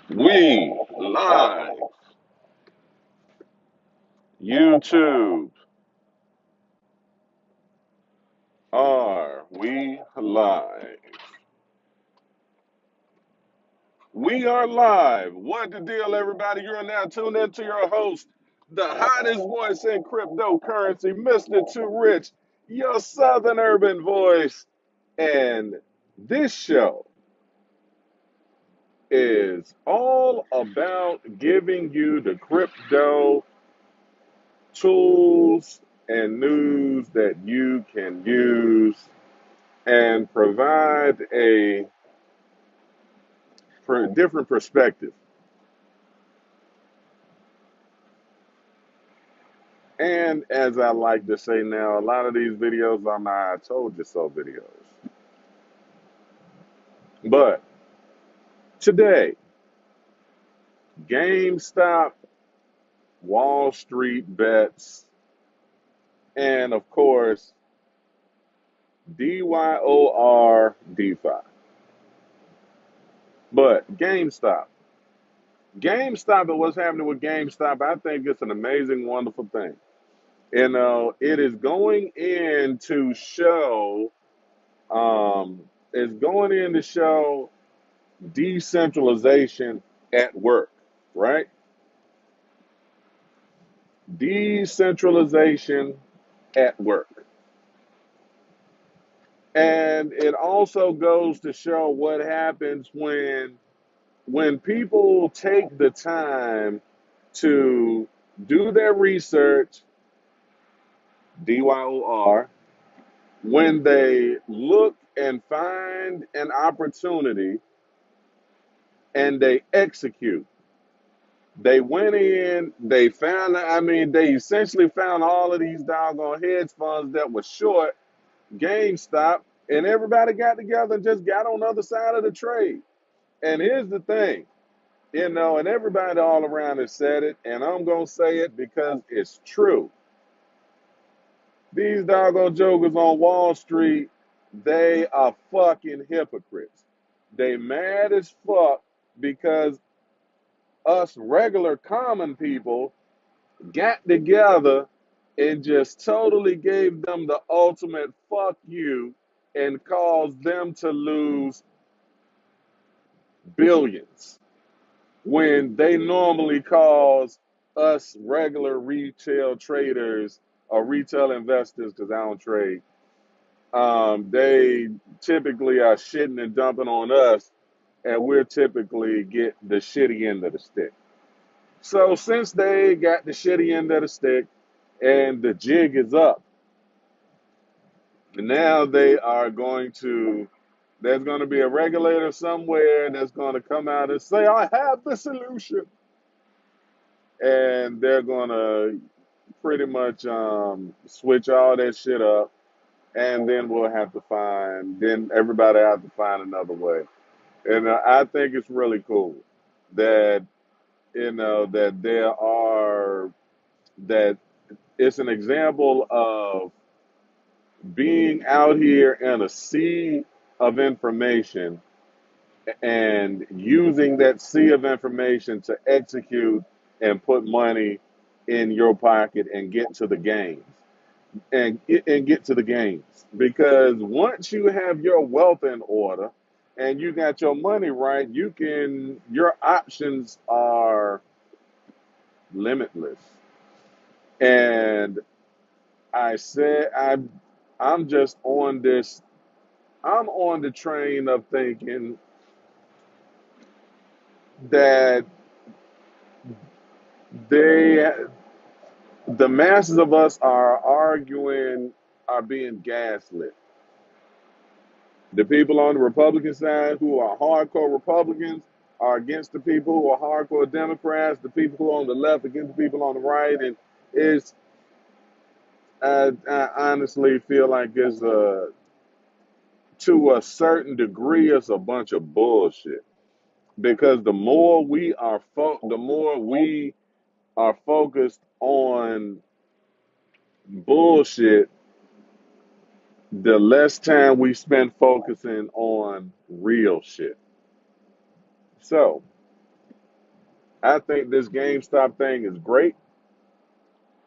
We live, YouTube, are we live? We are live. What the deal, everybody? You're now tuned into your host, the hottest voice in cryptocurrency, Mr. Too Rich, your Southern urban voice. And this show is all about giving you the crypto tools and news that you can use and provide a different perspective. And as I like to say now, a lot of these videos are my I told you so videos. But today, GameStop, Wall Street bets, and of course, DYOR DeFi. But GameStop and what's happening with GameStop, I think it's an amazing, wonderful thing. It is going in to show, it's going in to show decentralization at work, right? Decentralization at work. And it also goes to show what happens when people take the time to do their research, DYOR, when they look and find an opportunity and they execute. They went in, they found, they essentially found all of these doggone hedge funds that were short GameStop, and everybody got together and just got on the other side of the trade. And here's the thing, and everybody all around has said it, and I'm going to say it because it's true. These doggone jokers on Wall Street, they are fucking hypocrites. They mad as fuck because us regular common people got together and just totally gave them the ultimate fuck you and caused them to lose billions when they normally cause us regular retail traders or retail investors, because I don't trade, they typically are shitting and dumping on us, and we're typically get the shitty end of the stick. So since they got the shitty end of the stick and the jig is up, now there's going to be a regulator somewhere that's going to come out and say, I have the solution. And they're going to pretty much switch all that shit up. And then then everybody have to find another way. And I think it's really cool that, that that it's an example of being out here in a sea of information and using that sea of information to execute and put money in your pocket and get to the games and get to the games, because once you have your wealth in order and you got your money right, your options are limitless. And I said I'm just on this I'm on the train of thinking that they, the masses of us are being gaslit. The people on the Republican side who are hardcore Republicans are against the people who are hardcore Democrats, the people who are on the left against the people on the right. And it's, I honestly feel like to a certain degree, it's a bunch of bullshit. Because the more we are focused on bullshit, the less time we spend focusing on real shit. So I think this GameStop thing is great.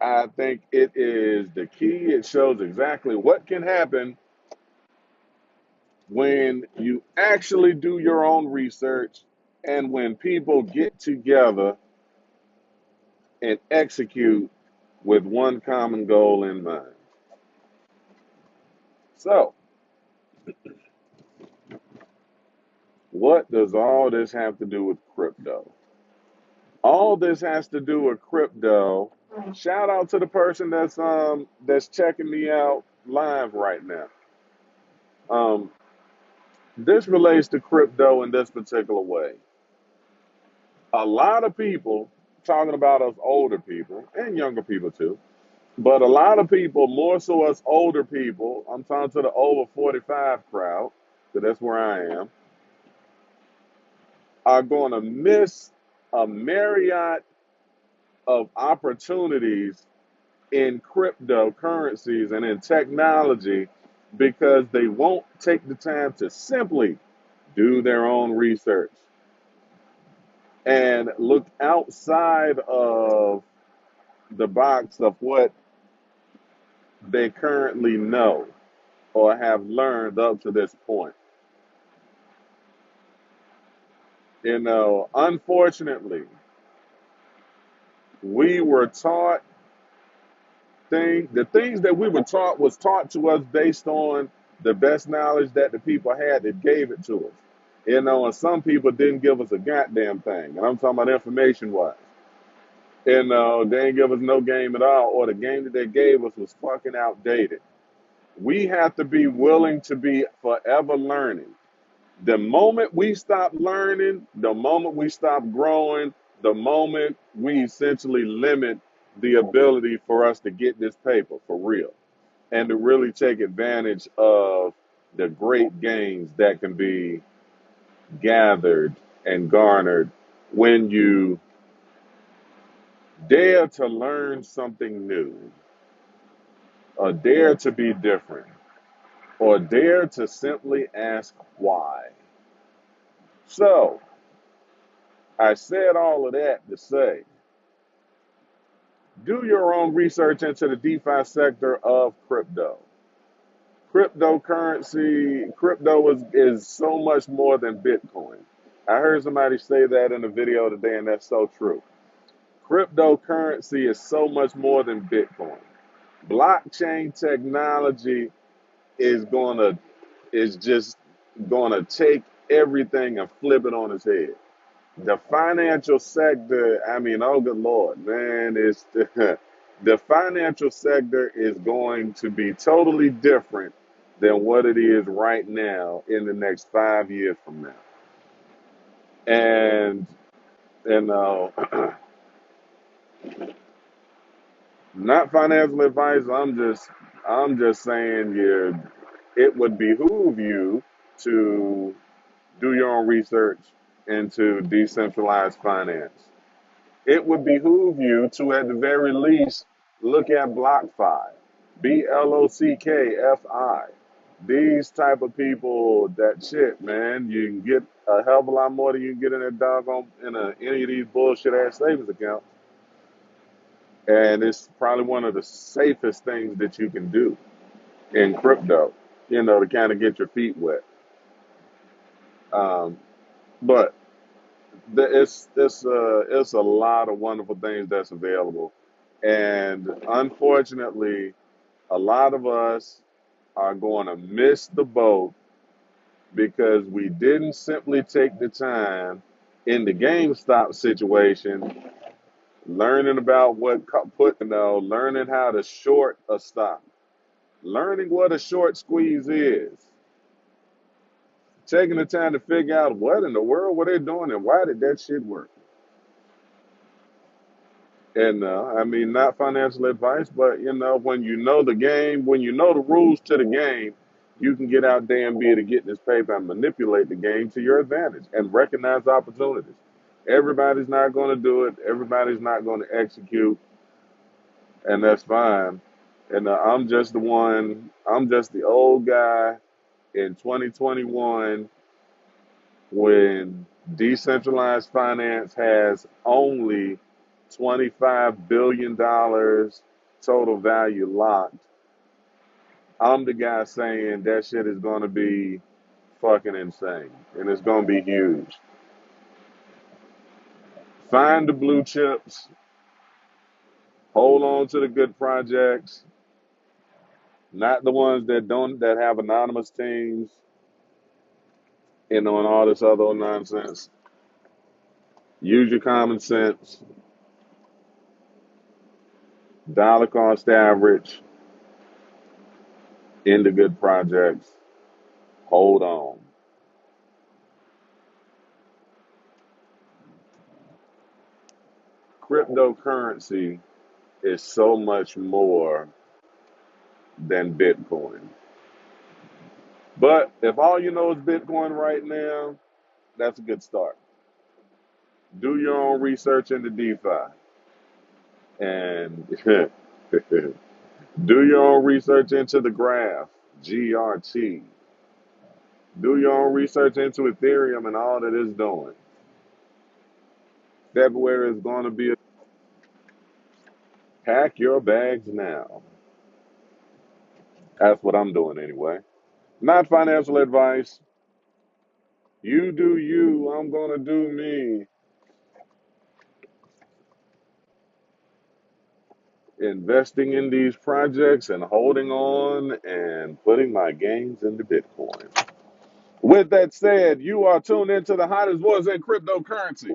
I think it is the key. It shows exactly what can happen when you actually do your own research and when people get together and execute with one common goal in mind. So, what does all this have to do with crypto? All this has to do with crypto. Shout out to the person that's checking me out live right now. Um, this relates to crypto in this particular way. A lot of people talking about us older people and younger people too, but a lot of people, more so us older people, I'm talking to the over 45 crowd, because that's where I am, are going to miss a myriad of opportunities in cryptocurrencies and in technology because they won't take the time to simply do their own research and look outside of the box of what they currently know or have learned up to this point. Unfortunately, we were taught the things that we were taught was taught to us based on the best knowledge that the people had that gave it to us. And some people didn't give us a goddamn thing. And I'm talking about information wise. They didn't give us no game at all, or the game that they gave us was fucking outdated. We have to be willing to be forever learning. The moment we stop learning, the moment we stop growing, the moment we essentially limit the ability for us to get this paper for real and to really take advantage of the great gains that can be gathered and garnered when you dare to learn something new, or dare to be different, or dare to simply ask why. So, I said all of that to say, do your own research into the DeFi sector of crypto. Crypto is so much more than Bitcoin. I heard somebody say that in a video today, and that's so true. Cryptocurrency is so much more than Bitcoin. Blockchain technology is gonna is just gonna take everything and flip it on its head. The financial sector, I mean, oh good Lord, man, it's the financial sector is going to be totally different than what it is right now in the next 5 years from now. And not financial advice. I'm just saying, yeah, it would behoove you to do your own research into decentralized finance. It would behoove you to, at the very least, look at BlockFi, BLOCKFI. These type of people, that shit, man, you can get a hell of a lot more than you can get in a doggone any of these bullshit ass savings accounts. And it's probably one of the safest things that you can do in crypto, to kind of get your feet wet. Um, but it's a lot of wonderful things that's available, and unfortunately, a lot of us are going to miss the boat because we didn't simply take the time in the GameStop situation, learning about learning how to short a stock, learning what a short squeeze is, taking the time to figure out what in the world were they doing and why did that shit work. And I mean, not financial advice, but when you know the game, when you know the rules to the game, you can get out there and be able to get this paper and manipulate the game to your advantage and recognize opportunities. Everybody's not going to do it. Everybody's not going to execute, and that's fine. And I'm just the one. I'm just the old guy in 2021 when Decentralized finance has only $25 billion total value locked. I'm the guy saying that shit is going to be fucking insane and it's going to be huge. Find the blue chips, hold on to the good projects, not the ones that have anonymous teams and on all this other nonsense. Use your common sense, dollar cost average into good projects. Hold on. Cryptocurrency is so much more than Bitcoin. But if all you know is Bitcoin right now, that's a good start. Do your own research into DeFi and do your own research into the graph, GRT. Do your own research into Ethereum and all that it's doing. February is going to be a pack your bags now. That's what I'm doing anyway. Not financial advice. You do you. I'm going to do me. Investing in these projects and holding on and putting my gains into Bitcoin. With that said, you are tuned into the hottest voice in cryptocurrency.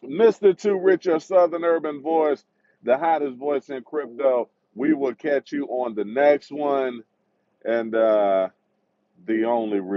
Mr. Too Rich, your Southern Urban voice, the hottest voice in crypto. We will catch you on the next one and the only real.